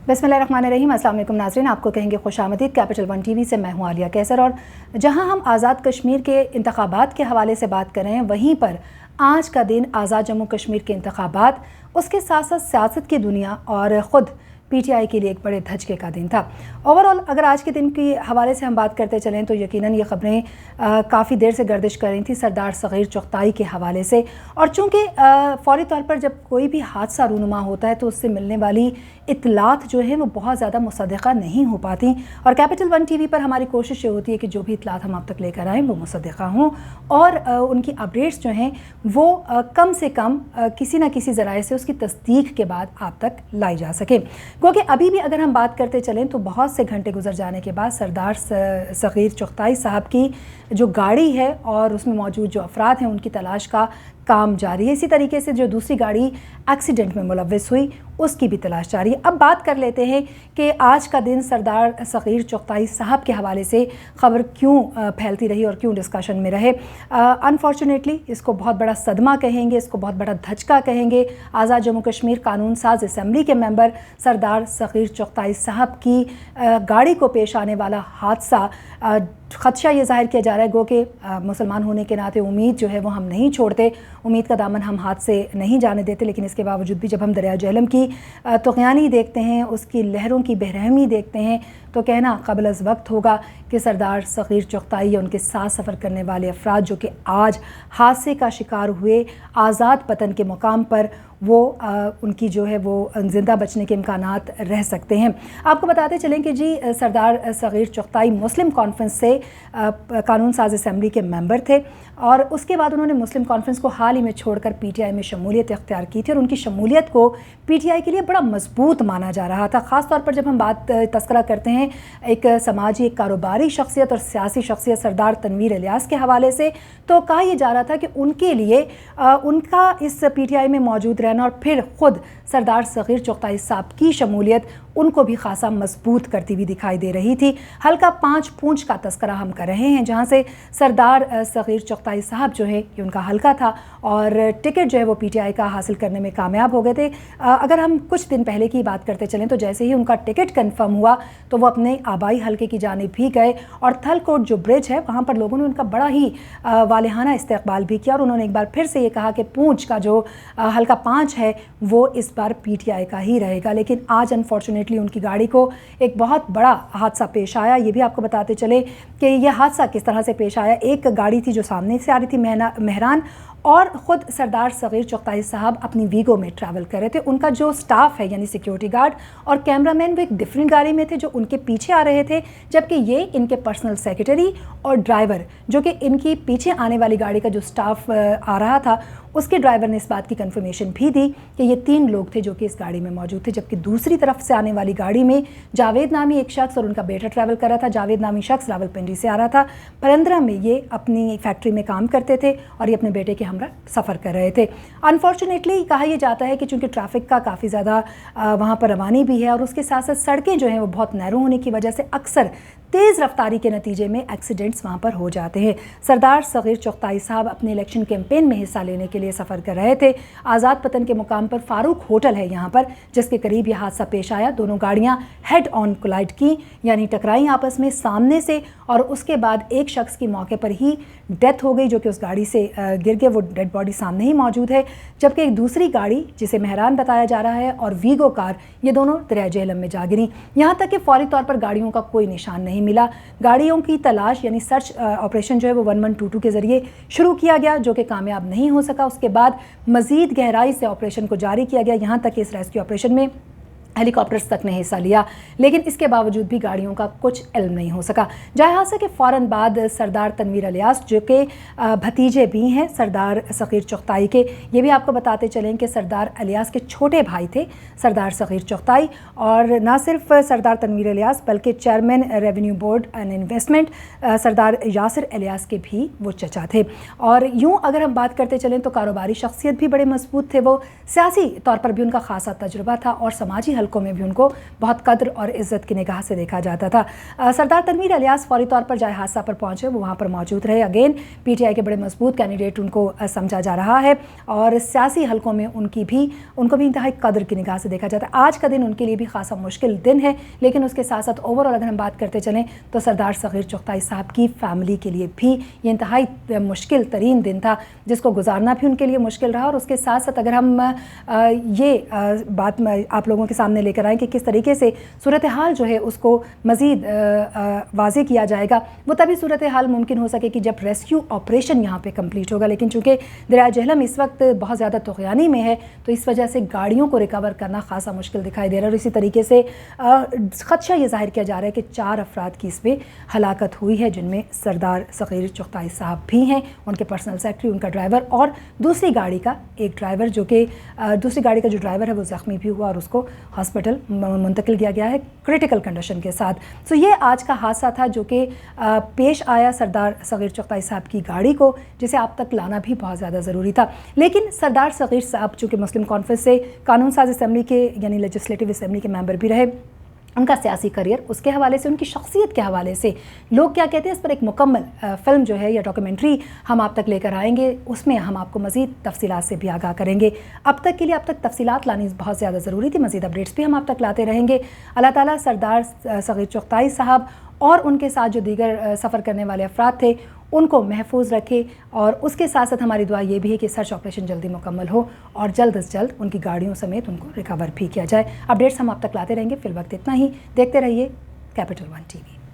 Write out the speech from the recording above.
بسم اللہ الرحمن الرحیم۔ السلام علیکم ناظرین، آپ کو کہیں گے خوش آمدید۔ کیپٹل ون ٹی وی سے میں ہوں عالیہ کیسر، اور جہاں ہم آزاد کشمیر کے انتخابات کے حوالے سے بات کر رہے ہیں، وہیں پر آج کا دن آزاد جموں کشمیر کے انتخابات، اس کے ساتھ ساتھ سیاست کی دنیا اور خود پی ٹی آئی کے لیے ایک بڑے دھچکے کا دن تھا۔ اوورآل اگر آج کے دن کے حوالے سے ہم بات کرتے چلیں تو یقیناً یہ خبریں کافی دیر سے گردش کر رہی تھیں سردار صغیر چغتائی کے حوالے سے، اور چونکہ فوری طور پر جب کوئی بھی حادثہ رونما ہوتا ہے تو اس سے ملنے والی اطلاعات جو ہیں وہ بہت زیادہ مصدقہ نہیں ہو پاتی، اور کیپٹل ون ٹی وی پر ہماری کوشش یہ ہوتی ہے کہ جو بھی اطلاعات ہم آپ تک لے کر آئیں وہ مصدقہ ہوں، اور ان کی اپڈیٹس جو ہیں وہ کم سے کم کسی نہ کسی ذرائع سے اس کی تصدیق کے بعد آپ تک لائی جا سکے۔ کیونکہ ابھی بھی اگر ہم بات کرتے چلیں تو بہت سے گھنٹے گزر جانے کے بعد سردار صغیر چغتائی صاحب کی جو گاڑی ہے اور اس میں موجود جو افراد ہیں ان کی تلاش کا کام جاری ہے۔ اسی طریقے سے جو دوسری گاڑی ایکسیڈنٹ میں ملوث ہوئی اس کی بھی تلاش جاری ہے۔ اب بات کر لیتے ہیں کہ آج کا دن سردار صغیر چغتائی صاحب کے حوالے سے خبر کیوں پھیلتی رہی اور کیوں ڈسکشن میں رہے۔ انفارچونیٹلی اس کو بہت بڑا صدمہ کہیں گے، اس کو بہت بڑا دھچکا کہیں گے۔ آزاد جموں کشمیر قانون ساز اسمبلی کے ممبر سردار صغیر چغتائی صاحب کی گاڑی کو پیش آنے والا حادثہ، خدشہ یہ ظاہر کیا جا رہا ہے گو کہ مسلمان ہونے کے ناطے امید جو ہے وہ ہم نہیں چھوڑتے، امید کا دامن ہم ہاتھ سے نہیں جانے دیتے، لیکن اس کے باوجود بھی جب ہم دریا جہلم کی طغیانی دیکھتے ہیں، اس کی لہروں کی بے رحمی دیکھتے ہیں، تو کہنا قبل از وقت ہوگا کہ سردار صغیر چغتائی یا ان کے ساتھ سفر کرنے والے افراد جو کہ آج حادثے کا شکار ہوئے آزاد وطن کے مقام پر، وہ ان کی جو ہے وہ زندہ بچنے کے امکانات رہ سکتے ہیں۔ آپ کو بتاتے چلیں کہ جی سردار صغیر چغتائی مسلم کانفرنس سے قانون ساز اسمبلی کے ممبر تھے، اور اس کے بعد انہوں نے مسلم کانفرنس کو حال ہی میں چھوڑ کر پی ٹی آئی میں شمولیت اختیار کی تھی، اور ان کی شمولیت کو پی ٹی آئی کے لیے بڑا مضبوط مانا جا رہا تھا۔ خاص طور پر جب ہم بات تذکرہ کرتے ہیں ایک سماجی، ایک کاروباری شخصیت اور سیاسی شخصیت سردار تنویر الیاس کے حوالے سے، تو کہا یہ جا رہا تھا کہ ان کے لیے ان کا اس پی ٹی آئی میں موجود رہنا اور پھر خود سردار صغیر چغتائی صاحب کی شمولیت ان کو بھی خاصا مضبوط کرتی ہوئی دکھائی دے رہی تھی۔ حلقہ 5 پونچھ کا تذکرہ ہم کر رہے ہیں، جہاں سے سردار صغیر چغتائی صاحب جو ہے یہ ان کا حلقہ تھا، اور ٹکٹ جو ہے وہ پی ٹی آئی کا حاصل کرنے میں کامیاب ہو گئے تھے۔ اگر ہم کچھ دن پہلے کی بات کرتے چلیں تو جیسے ہی ان کا ٹکٹ کنفرم ہوا تو وہ اپنے آبائی حلقے کی جانب بھی گئے، اور تھل کوٹ جو برج ہے وہاں پر لوگوں نے ان کا بڑا ہی والہانہ استقبال بھی کیا، اور انہوں نے ایک بار پھر سے یہ کہا کہ پونچھ کا جو حلقہ 5 ہے وہ اس بار پی ٹی آئی کا ہی رہے گا۔ لیکن آج انفارچونیٹلی ان کی گاڑی کو ایک بہت بڑا حادثہ پیش آیا۔ یہ بھی آپ کو بتاتے چلے کہ یہ حادثہ کس طرح سے پیش آیا۔ ایک گاڑی تھی جو سامنے سے آ رہی تھی مہران، اور خود سردار صغیر چغتائی صاحب اپنی ویگو میں ٹریول کر رہے تھے۔ ان کا جو سٹاف ہے یعنی سیکیورٹی گارڈ اور کیمرہ مین وہ ایک ڈیفرنٹ گاڑی میں تھے جو ان کے پیچھے آ رہے تھے، جبکہ یہ ان کے پرسنل سیکرٹری اور ڈرائیور جو کہ ان کی پیچھے آنے والی گاڑی کا جو سٹاف آ رہا تھا اس کے ڈرائیور نے اس بات کی کنفرمیشن بھی دی کہ یہ 3 لوگ تھے جو کہ اس گاڑی میں موجود تھے، جبکہ دوسری طرف سے آنے والی گاڑی میں جاوید نامی ایک شخص اور ان کا بیٹا ٹریول کر رہا تھا۔ جاوید نامی شخص راولپنڈی سے آ رہا تھا، پرندرہ میں یہ اپنی فیکٹری میں کام کرتے تھے اور یہ اپنے بیٹے کے ہمراہ سفر کر رہے تھے۔ انفارچونیٹلی کہا یہ جاتا ہے کہ چونکہ ٹریفک کا کافی زیادہ وہاں پر روانی بھی ہے، اور اس کے ساتھ ساتھ سڑکیں جو ہیں وہ بہت نیرو ہونے کی وجہ سے اکثر تیز رفتاری کے نتیجے میں ایکسیڈنٹس وہاں پر ہو جاتے ہیں۔ سردار صغیر چغتائی صاحب اپنے الیکشن کیمپین میں حصہ لینے کے لیے سفر کر رہے تھے۔ آزاد وطن کے مقام پر فاروق ہوٹل ہے یہاں پر، جس کے قریب یہ حادثہ پیش آیا۔ دونوں گاڑیاں ہیڈ آن کولائڈ کی، یعنی ٹکرائی آپس میں سامنے سے، اور اس کے بعد ایک شخص کی موقع پر ہی ڈیتھ ہو گئی جو کہ اس گاڑی سے گر گئے، وہ ڈیڈ باڈی سامنے ہی موجود ہے، جبکہ ایک دوسری گاڑی جسے مہران بتایا جا رہا ہے اور ویگو کار، یہ دونوں دریا جہلم میں جا گریں۔ یہاں تک کہ فوری طور پر گاڑیوں کا کوئی نشان نہیں ملا۔ گاڑیوں کی تلاش یعنی سرچ آپریشن جو ہے وہ 1122 کے ذریعے شروع کیا گیا جو کہ کامیاب نہیں ہو سکا۔ اس کے بعد مزید گہرائی سے آپریشن کو جاری کیا گیا، یہاں تک کہ اس ریسکیو آپریشن میں ہیلی کاپٹرز تک نے حصہ لیا، لیکن اس کے باوجود بھی گاڑیوں کا کچھ علم نہیں ہو سکا۔ جائے حادثے کے فوراً بعد سردار تنویر الیاس جو کہ بھتیجے بھی ہیں سردار صغیر چغتائی کے، یہ بھی آپ کو بتاتے چلیں کہ سردار الیاس کے چھوٹے بھائی تھے سردار صغیر چغتائی، اور نہ صرف سردار تنویر الیاس بلکہ chairman revenue board and investment سردار یاسر الیاس کے بھی وہ چچا تھے۔ اور یوں اگر ہم بات کرتے چلیں تو کاروباری شخصیت بھی بڑے مضبوط تھے، وہ سیاسی طور پر بھی ان کا خاصا تجربہ تھا، اور سماجی حلقوں میں بھی ان کو بہت قدر اور عزت کی نگاہ سے دیکھا جاتا تھا۔ سردار تنویر الیاس فوری طور پر جائے حادثہ پر پہنچے، وہ وہاں پر موجود رہے۔ اگین پی ٹی آئی کے بڑے مضبوط کینڈیڈیٹ ان کو سمجھا جا رہا ہے اور سیاسی حلقوں میں ان کو بھی انتہائی قدر کی نگاہ سے دیکھا جاتا ہے۔ آج کا دن ان کے لیے بھی خاصا مشکل دن ہے، لیکن اس کے ساتھ ساتھ اوور آل اگر ہم بات کرتے چلیں تو سردار صغیر چغتائی صاحب کی فیملی کے لیے بھی یہ انتہائی مشکل ترین دن تھا، جس کو گزارنا بھی ان کے لیے مشکل رہا۔ اور اس کے ساتھ ساتھ اگر ہم یہ بات آپ لوگوں کے سامنے لے کر آئیں کہ کس طریقے سے صورتحال جو ہے اس کو مزید واضح کیا جائے گا، وہ تبھی صورتحال ممکن ہو سکے کہ جب ریسکیو آپریشن یہاں پہ کمپلیٹ ہوگا۔ لیکن چونکہ دریائے جہلم اس وقت بہت زیادہ طغیانی میں ہے تو اس وجہ سے گاڑیوں کو ریکور کرنا خاصا مشکل دکھائی دے رہا ہے، اور اسی طریقے سے خدشہ یہ ظاہر کیا جا رہا ہے کہ 4 افراد کی اس میں ہلاکت ہوئی ہے، جن میں سردار صغیر چغتائی صاحب بھی ہیں، ان کے پرسنل سیکرٹری، ان کا ڈرائیور اور دوسری گاڑی کا ایک ڈرائیور، جو کہ دوسری گاڑی کا جو ڈرائیور ہے وہ زخمی بھی ہوا اور اس کو ہاسپٹل منتقل کیا گیا ہے کریٹیکل کنڈیشن کے ساتھ۔ تو یہ آج کا حادثہ تھا جو کہ پیش آیا سردار صغیر چغتائی صاحب کی گاڑی کو، جسے آپ تک لانا بھی بہت زیادہ ضروری تھا۔ لیکن سردار صغیر صاحب چونکہ مسلم کانفرنس سے قانون ساز اسمبلی کے یعنی لیجسلیٹو اسمبلی کے ممبر بھی رہے، ان کا سیاسی کریئر اس کے حوالے سے، ان کی شخصیت کے حوالے سے لوگ کیا کہتے ہیں، اس پر ایک مکمل فلم جو ہے یا ڈاکیومنٹری ہم آپ تک لے کر آئیں گے، اس میں ہم آپ کو مزید تفصیلات سے بھی آگاہ کریں گے۔ اب تک کے لیے اب تک تفصیلات لانی بہت زیادہ ضروری تھی، مزید اپڈیٹس بھی ہم آپ تک لاتے رہیں گے۔ اللہ تعالیٰ سردار صغیر چغتائی صاحب اور ان کے ساتھ جو دیگر سفر کرنے والے افراد تھے ان کو محفوظ رکھے، اور اس کے ساتھ ساتھ ہماری دعا یہ بھی ہے کہ سرچ آپریشن جلدی مکمل ہو اور جلد از جلد ان کی گاڑیوں سمیت ان کو ریکور بھی کیا جائے۔ اپڈیٹس ہم آپ تک لاتے رہیں گے، فی الوقت اتنا ہی۔ دیکھتے رہیے کیپٹل 1 ٹی وی۔